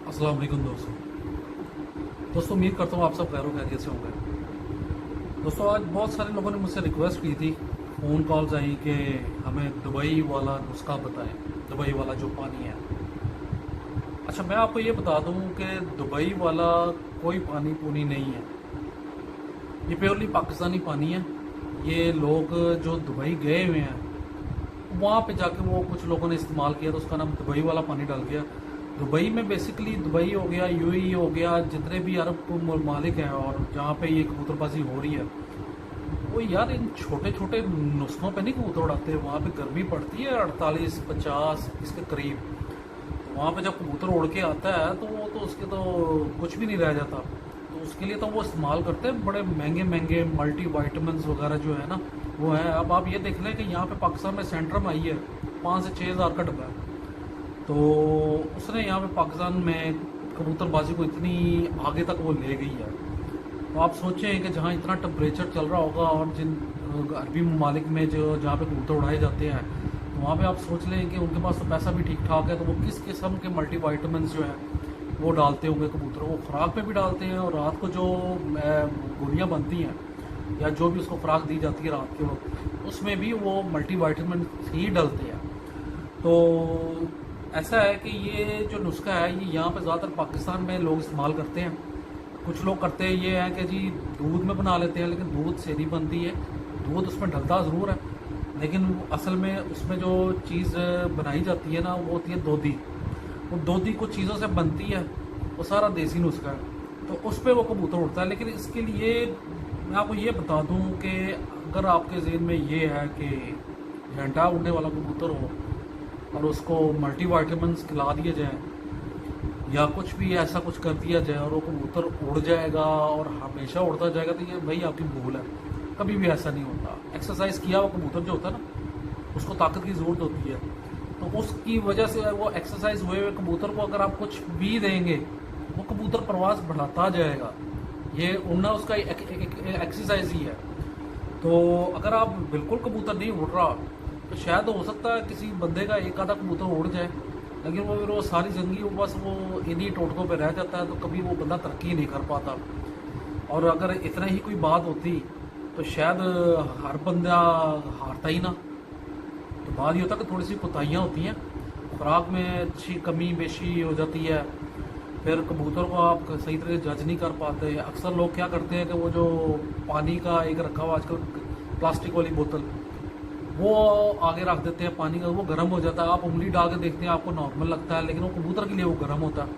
अस्सलाम वालेकुम दोस्तों उम्मीद करता हूँ आप सब खैर खैरियत से होंगे। दोस्तों आज बहुत सारे लोगों ने मुझसे रिक्वेस्ट की थी, फ़ोन कॉल्स आई कि हमें दुबई वाला नुस्खा बताएं, दुबई वाला जो पानी है। अच्छा, मैं आपको ये बता दूं कि दुबई वाला कोई पानी पूनी नहीं है, ये प्योरली पाकिस्तानी पानी है। ये लोग जो दुबई गए हुए हैं वहाँ पे जाके वो कुछ लोगों ने इस्तेमाल किया तो उसका नाम दुबई वाला पानी डल गया। दुबई में बेसिकली दुबई हो गया, यूएई हो गया, जितने भी अरब ममालिक हैं और जहाँ पे ये कबूतरबाजी हो रही है, वो यार इन छोटे छोटे नुस्खों पे नहीं कबूतर उड़ाते। वहाँ पे गर्मी पड़ती है 48-50 इसके करीब, तो वहाँ पे जब कबूतर उड़ के आता है तो वो तो उसके तो कुछ भी नहीं रह जाता। तो उसके लिए तो वो इस्तेमाल करते हैं बड़े महंगे महंगे मल्टी वाइटामिन वगैरह जो है ना, वो है। अब आप ये देख लें कि यहाँ पे पाकिस्तान में सेंट्रम आई है 5 से 6 हज़ार का डब्बा है, तो उसने यहाँ पे पाकिस्तान में कबूतरबाजी को इतनी आगे तक वो ले गई है। तो आप सोचें कि जहाँ इतना टेम्परेचर चल रहा होगा और जिन अरबी ममालिक में जो जहाँ पे कबूतर उड़ाए जाते हैं, तो वहाँ पे आप सोच लें कि उनके पास तो पैसा भी ठीक ठाक है, तो वो किस किस्म के मल्टी वाइटामिन जो है वो डालते होंगे कबूतरों को। खुराक में भी डालते हैं और रात को जो गोलियाँ बनती हैं या जो भी उसको खुराक दी जाती है रात के वक्त, उसमें भी वो मल्टी वाइटामिन ही डलते हैं। तो ऐसा है कि ये जो नुस्खा है ये यहाँ पे ज़्यादातर पाकिस्तान में लोग इस्तेमाल करते हैं। कुछ लोग करते हैं ये है कि जी दूध में बना लेते हैं, लेकिन दूध से नहीं बनती है। दूध उसमें डलता ज़रूर है, लेकिन असल में उसमें जो चीज़ बनाई जाती है ना वो होती है दोधी। वो दोधी कुछ चीज़ों से बनती है, वो सारा देसी नुस्खा है, तो उस पर वो कबूतर उड़ता है। लेकिन इसके लिए मैं आपको ये बता दूं कि अगर आपके ज़हन में ये है कि घंटा उड़ने वाला कबूतर हो और उसको मल्टी वाइटामिन खिला दिए जाए या कुछ भी ऐसा कुछ कर दिया जाए और वो कबूतर उड़ जाएगा और हमेशा उड़ता जाएगा, तो ये भाई आपकी भूल है। कभी भी ऐसा नहीं होता। एक्सरसाइज किया हुआ कबूतर जो होता है ना, उसको ताकत की ज़रूरत होती है, तो उसकी वजह से वो एक्सरसाइज हुए हुए कबूतर को अगर आप कुछ भी देंगे वो कबूतर प्रवास बढ़ाता जाएगा। ये उड़ना उसका एक्सरसाइज ही है। तो अगर आप बिल्कुल कबूतर नहीं उड़ रहा तो शायद हो सकता है किसी बंदे का एक आधा कबूतर उड़ जाए, लेकिन वो फिर वो सारी ज़िंदगी वो बस वो इन्हीं टोटकों पे रह जाता है, तो कभी वो बंदा तरक्की नहीं कर पाता। और अगर इतना ही कोई बात होती तो शायद हर बंदा हारता ही ना। तो बात ये होता कि थोड़ी सी कोताहियाँ होती हैं, खुराक में अच्छी कमी बेशी हो जाती है, फिर कबूतर को आप सही तरह से जज नहीं कर पाते। अक्सर लोग क्या करते हैं कि वो जो पानी का एक रखा हुआ आजकल प्लास्टिक वाली बोतल, वो आगे रख देते हैं पानी का, वो गर्म हो जाता है। आप उंगली डाल के देखते हैं आपको नॉर्मल लगता है, लेकिन वो कबूतर के लिए वो गर्म होता है,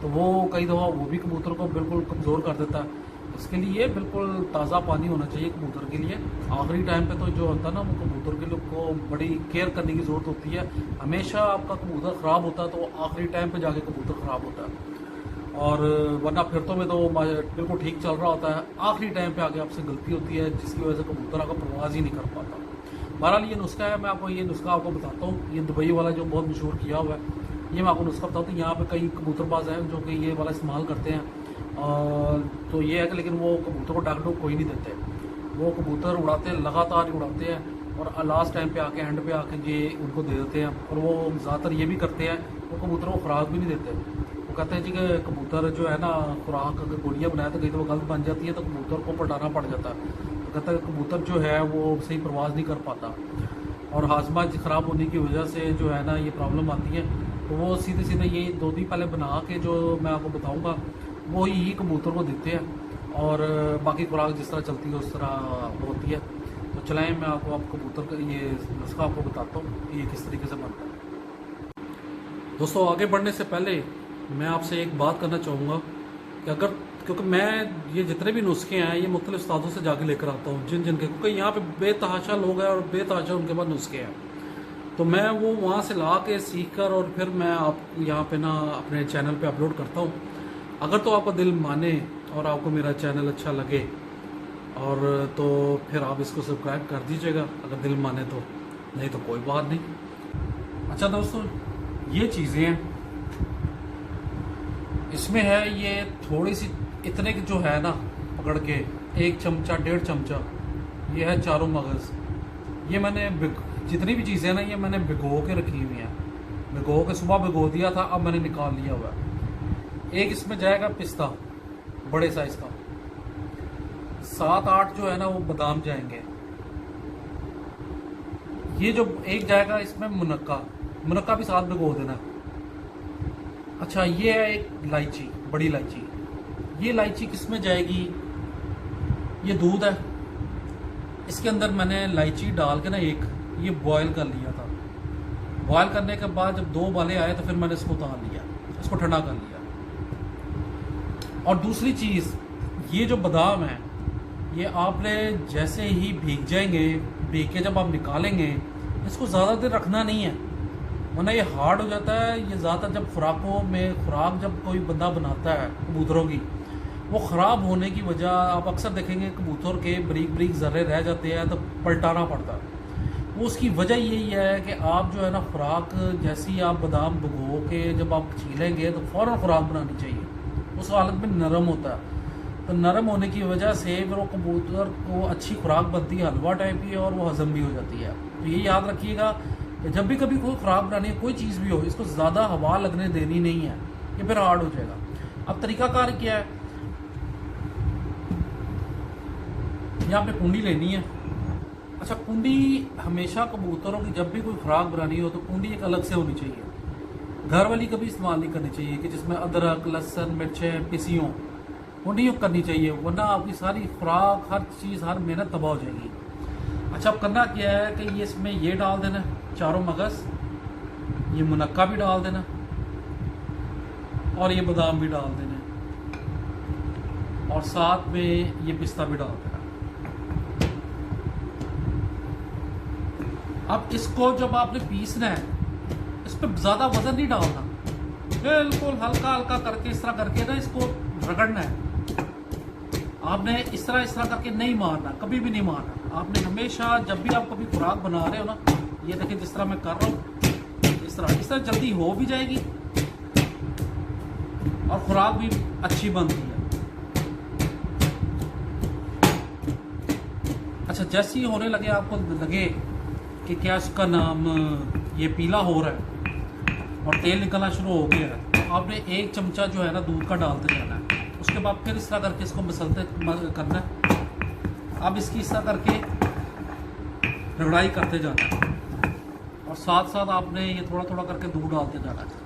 तो वो कई दफ़ा वो भी कबूतर को बिल्कुल कमज़ोर कर देता है। इसके लिए बिल्कुल ताज़ा पानी होना चाहिए कबूतर के लिए। आखिरी टाइम पे तो जो होता है ना, वो कबूतर के लोग को बड़ी केयर करने की ज़रूरत होती है। हमेशा आपका कबूतर ख़राब होता है तो आखिरी टाइम पे जाके कबूतर ख़राब होता है, और वरना फिर तो में तो बिल्कुल ठीक चल रहा होता है। आखिरी टाइम पे आगे आपसे गलती होती है जिसकी वजह से कबूतर आपका प्रवास ही नहीं कर पाता। बहरहाल ये नुस्खा है, मैं आपको ये नुस्खा आपको बताता हूँ। ये दुबई वाला जो बहुत मशहूर किया हुआ है, ये मैं आपको नुस्खा बताता हूँ। यहाँ पे कई कबूतरबाज हैं जो कि ये वाला इस्तेमाल करते हैं, और तो ये है कि लेकिन वो कबूतर को डॉक्टर कोई नहीं देते। वो कबूतर उड़ाते हैं, लगातार ही उड़ाते हैं, और लास्ट टाइम पे आके एंड पे आके ये उनको दे देते हैं। और वो ज़्यादातर ये भी करते हैं, वो कबूतर को खुराक भी नहीं देते। वो कहते हैं जी कि कबूतर जो है ना, खुराक अगर गोलियाँ बनाए तो कहीं तो गलत बन जाती है, तो कबूतर को पलटाना पड़ जाता है। तो कहता है कबूतर जो है वो सही प्रवास नहीं कर पाता, और हाजमा ख़राब होने की वजह से जो है ना ये प्रॉब्लम आती है। तो वो सीधे सीधे ये दोधी पहले बना के जो मैं आपको बताऊँगा वो ही कबूतर को देते हैं, और बाकी खुराक जिस तरह चलती है उस तरह होती है। तो चलाएँ, मैं आपको कबूतर का ये नुस्खा आपको बताता हूँ कि ये किस तरीके से बनता है। दोस्तों आगे बढ़ने से पहले मैं आपसे एक बात करना चाहूँगा कि अगर, क्योंकि मैं ये जितने भी नुस्खे हैं ये मुख्तलिफ उस्तादों से जाके लेकर आता हूँ, जिन जिनके, क्योंकि यहाँ पे बेतहाशा लोग हैं और बेतहाशा उनके पास नुस्खे हैं, तो मैं वो वहाँ से ला के सीख कर और फिर मैं आप यहाँ पे ना अपने चैनल पे अपलोड करता हूँ। अगर तो आपका दिल माने और आपको मेरा चैनल अच्छा लगे, और तो फिर आप इसको सब्सक्राइब कर दीजिएगा अगर दिल माने तो, नहीं तो कोई बात नहीं। अच्छा दोस्तों, ये चीज़ें हैं, इसमें है ये थोड़ी सी इतने की जो है ना, पकड़ के 1 चमचा 1.5 चमचा, ये है चारों मगज़। ये मैंने जितनी भी चीज़ें ना ये मैंने भिगो के रखी हुई हैं, भिगो के सुबह भिगो दिया था, अब मैंने निकाल लिया हुआ है। एक इसमें जाएगा पिस्ता बड़े साइज का, 7-8 जो है ना वो बादाम जाएंगे। ये जो एक जाएगा इसमें मुनक्का भी साथ भिगो देना। अच्छा ये है एक इलायची, बड़ी इलायची। ये इलायची किस में जाएगी, ये दूध है, इसके अंदर मैंने इलायची डाल के ना एक ये बॉयल कर लिया था। बॉयल करने के बाद जब 2 उबाले आए तो फिर मैंने इसको उतार लिया, इसको ठंडा कर लिया। और दूसरी चीज़, ये जो बादाम है ये आपने जैसे ही भीग जाएंगे, भीग के जब आप निकालेंगे इसको ज़्यादा देर रखना नहीं है, वरना ये हार्ड हो जाता है। ये ज़्यादातर जब खुराक जब कोई बंदा बनाता है कबूतरों की, वो ख़राब होने की वजह आप अक्सर देखेंगे कबूतर के बारीक बारीक ज़र्रे रह जाते हैं तो पलटाना पड़ता है। वो उसकी वजह यही है कि आप जो है ना खुराक जैसे ही आप बादाम भिगो के जब आप छीलेंगे तो फ़ौरन खुराक बनानी चाहिए, उस हालत में नरम होता है। तो नरम होने की वजह से फिर वो कबूतर को अच्छी खुराक बनती है, हलवा टाइप की, और वो हज़म भी हो जाती है। तो ये याद रखिएगा कि जब भी कभी कोई खुराक बनानी है, कोई चीज़ भी हो, इसको ज़्यादा हवा लगने देनी नहीं है, ये फिर हार्ड हो जाएगा। अब तरीकाकार क्या है, ये आपने कुंडी लेनी है। अच्छा कुंडी हमेशा कबूतरों की जब भी कोई खुराक बनानी हो तो कुंडी एक अलग से होनी चाहिए, घर वाली कभी इस्तेमाल नहीं करनी चाहिए कि जिसमें अदरक लहसुन मिर्चें पिसी हों, वो नहीं करनी चाहिए, वरना आपकी सारी खुराक हर चीज़ हर मेहनत तबाह हो जाएगी। अच्छा अब करना क्या है कि ये इसमें ये डाल देना, चारों मगज़, ये मुनक्का भी डाल देना और ये बादाम भी डाल देना और साथ में ये पिस्ता भी डाल देना। अब इसको जब आपने पीसना है, इस पर ज़्यादा वजन नहीं डालना, बिल्कुल हल्का हल्का करके इस तरह करके ना इसको रगड़ना है। आपने इस तरह करके नहीं मारना, कभी भी नहीं मारना। आपने हमेशा जब भी आप कभी खुराक बना रहे हो ना, ये देखिए जिस तरह मैं कर रहा हूँ, इस तरह जल्दी हो भी जाएगी और खुराक भी अच्छी बनती है। अच्छा जैसे ही होने लगे, आपको लगे कि क्या इसका नाम ये पीला हो रहा है और तेल निकलना शुरू हो गया है, तो आपने 1 चमचा जो है ना दूध का डालते जाना है। उसके बाद फिर इस तरह करके इसको मसलते करना है। अब इसकी इस तरह करके रगड़ाई करते जाना है और साथ साथ आपने ये थोड़ा थोड़ा करके दूध डालते जाना है।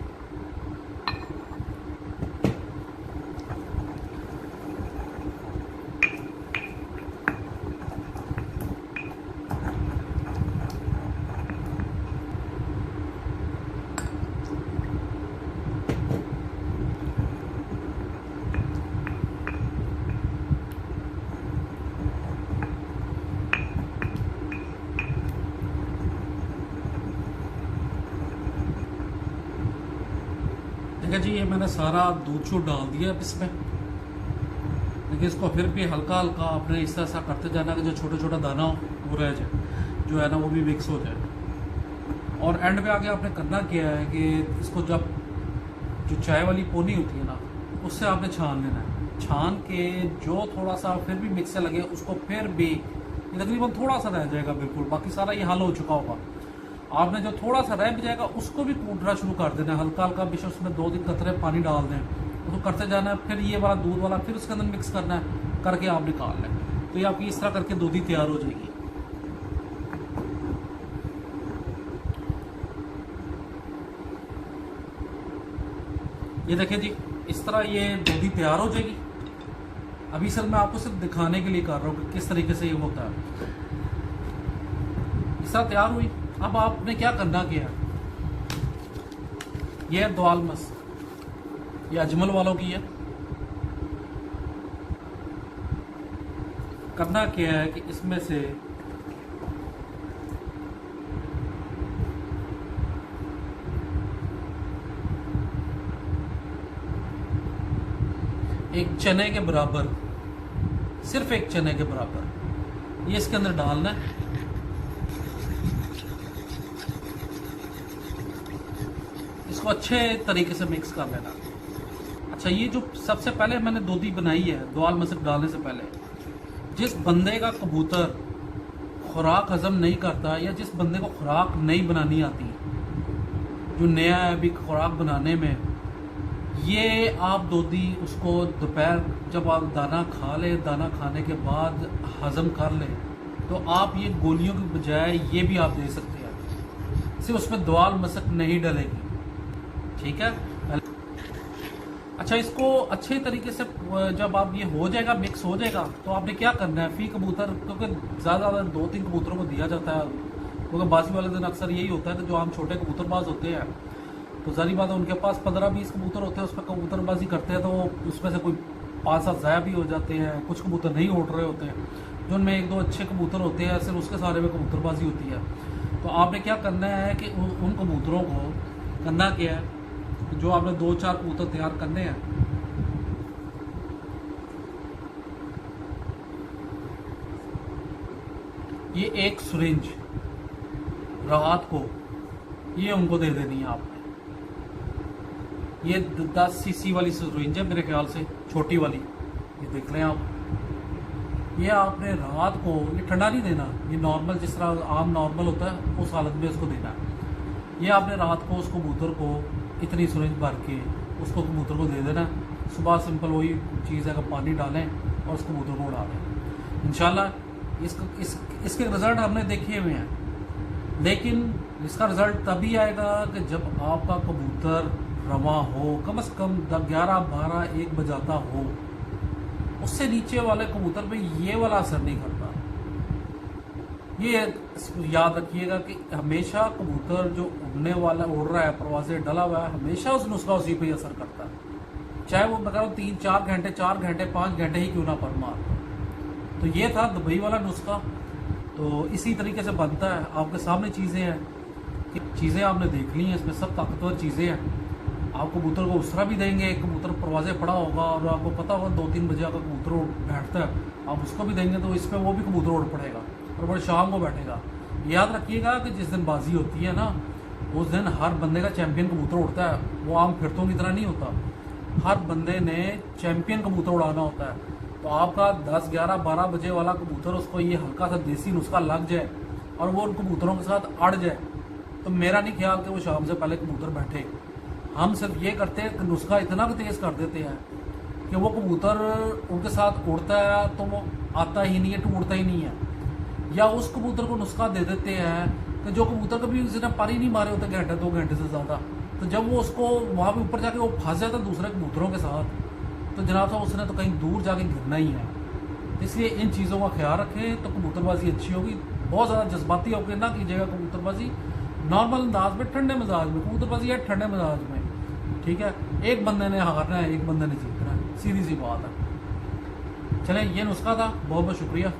देखिए जी, ये मैंने सारा दूध शूध डाल दिया अब इसमें। देखिए इसको फिर भी हल्का हल्का आपने इस तरह सा करते जाना कि जो छोटा छोटा दाना हो वो रह जाए, जो है ना वो भी मिक्स हो जाए। और एंड पे आके आपने करना क्या है कि इसको जब जो चाय वाली पोनी होती है ना, उससे आपने छान लेना है। छान के जो थोड़ा सा फिर भी मिक्स से लगे उसको फिर भी तकरीबन थोड़ा सा रह जाएगा, बिल्कुल बाकी सारा ये हल हो चुका होगा। आपने जो थोड़ा सा रह भी जाएगा उसको भी कूटना शुरू कर देना है, हल्का हल्का बेशक उसमें 2-3 कतरे पानी डाल दें, उसको करते जाना है। फिर ये वाला दूध वाला फिर उसके अंदर मिक्स करना है, करके आप निकाल लें। तो ये आपकी इस तरह करके दूधी तैयार हो जाएगी। ये देखिए जी, इस तरह ये दूधी तैयार हो जाएगी। अभी सर मैं आपको सिर्फ दिखाने के लिए कर रहा हूँ कि किस तरीके से ये होता है। इस तरह तैयार हुई। अब आपने क्या करना किया, ये है द्वालमस, ये अजमल वालों की है। करना क्या है कि इसमें से एक चने के बराबर, सिर्फ एक चने के बराबर ये इसके अंदर डालना है। इसको अच्छे तरीके से मिक्स कर लेना। अच्छा ये जो सबसे पहले मैंने दूधी बनाई है द्वाल मसक डालने से पहले, जिस बंदे का कबूतर खुराक हजम नहीं करता या जिस बंदे को खुराक नहीं बनानी आती, जो नया है अभी खुराक बनाने में, ये आप दोधी उसको दोपहर जब आप दाना खा ले, दाना खाने के बाद हजम कर ले, तो आप ये गोलियों की बजाय ये भी आप दे सकते हैं। सिर्फ उसमें दवाल मसक नहीं डलेगी, ठीक है। अच्छा, इसको अच्छे तरीके से जब आप ये हो जाएगा, मिक्स हो जाएगा, तो आपने क्या करना है, फी कबूतर, क्योंकि ज़्यादा 2-3 कबूतरों को दिया जाता है, क्योंकि बाजी वाले दिन अक्सर यही होता है कि जो हम छोटे कबूतरबाज होते हैं, तो जारी बात है उनके पास 15-20 कबूतर होते हैं, उस पर कबूतरबाजी करते हैं, तो उसमें से कोई 5-7 ज़ाया भी हो जाते हैं, कुछ कबूतर नहीं उड़ रहे होते हैं, जो उनमें 1-2 अच्छे कबूतर होते हैं, सिर्फ उसके सारे में कबूतरबाजी होती है। तो आपने क्या करना है कि उन कबूतरों को करना क्या है, जो आपने 2-4 कबूतर तैयार करने हैं, ये एक सिरिंज रात को ये उनको दे देनी है आपने। ये 10 सीसी वाली सिरिंज है मेरे ख्याल से, छोटी वाली, ये देख लें आप। ये आपने रात को, ये ठंडा नहीं देना, ये नॉर्मल जिस तरह आम नॉर्मल होता है उस हालत में इसको देना है। ये आपने रात को उस कबूतर को इतनी सिरिंज भर के उसको कबूतर को दे देना। सुबह सिंपल वही चीज़ है कि पानी डालें और उस कबूतर को उड़ा दें। इंशाल्लाह इसके रिज़ल्ट हमने देखे हुए हैं, लेकिन इसका रिज़ल्ट तभी आएगा कि जब आपका कबूतर रवा हो, कम से कम 11-12-1 बजाता हो। उससे नीचे वाले कबूतर पे ये वाला असर नहीं करता। ये याद रखिएगा कि हमेशा कबूतर जो उड़ने वाला उड़ रहा है, परवाज़ें डला हुआ है, हमेशा उस नुस्खा उसी पे असर करता है, चाहे वो मैं कह रहा हूँ 3-4 घंटे, 4 घंटे, 5 घंटे ही क्यों ना पर मार। तो ये था दुबई वाला नुस्खा। तो इसी तरीके से बनता है, आपके सामने चीज़ें हैं कि चीज़ें आपने देख ली हैं, इसमें सब ताकतवर चीज़ें हैं। आप कबूतर को उसरा भी देंगे, कबूतर परवाज़े पड़ा होगा और आपको पता होगा 2-3 बजे आपका कबूतर बैठता है, आप उसको भी देंगे तो इसमें वो भी कबूतर उड़ पड़ेगा और बड़े शाम को बैठेगा। याद रखिएगा कि जिस दिन बाजी होती है ना, उस दिन हर बंदे का चैंपियन कबूतर उड़ता है। वो आम फिरतों की तरह नहीं होता, हर बंदे ने चैंपियन कबूतर उड़ाना होता है। तो आपका 10-11-12 बजे वाला कबूतर, उसको ये हल्का सा देसी नुस्खा लग जाए और वो उन कबूतरों के साथ अड़ जाए, तो मेरा नहीं ख्याल कि वो शाम से पहले कबूतर बैठे। हम सिर्फ ये करते हैं कि नुस्खा इतना तेज़ कर देते हैं कि वो कबूतर उनके साथ उड़ता है तो वो आता ही नहीं है, टूटता ही नहीं है। या उस कबूतर को नुस्खा दे देते हैं कि जो कबूतर कभी उसने पारी नहीं मारे होते घंटे 2 घंटे से ज़्यादा, तो जब वो उसको वहाँ पे ऊपर जाके वो फंस जाता है दूसरे कबूतरों के साथ, तो जनाब साहब उसने तो कहीं दूर जाके गिरना ही है। इसलिए इन चीज़ों का ख्याल रखें तो कबूतरबाजी अच्छी होगी। बहुत ज़्यादा जज्बाती होकर ना कीजिएगा कबूतरबाजी, नॉर्मल अंदाज में, ठंडे मिजाज में कबूतरबाजी है, ठंडे मिजाज में, ठीक है। एक बंदे ने हारना है, एक बंदे ने जीतना है, सीधी सी बात है। चलें, ये नुस्खा था। बहुत बहुत शुक्रिया।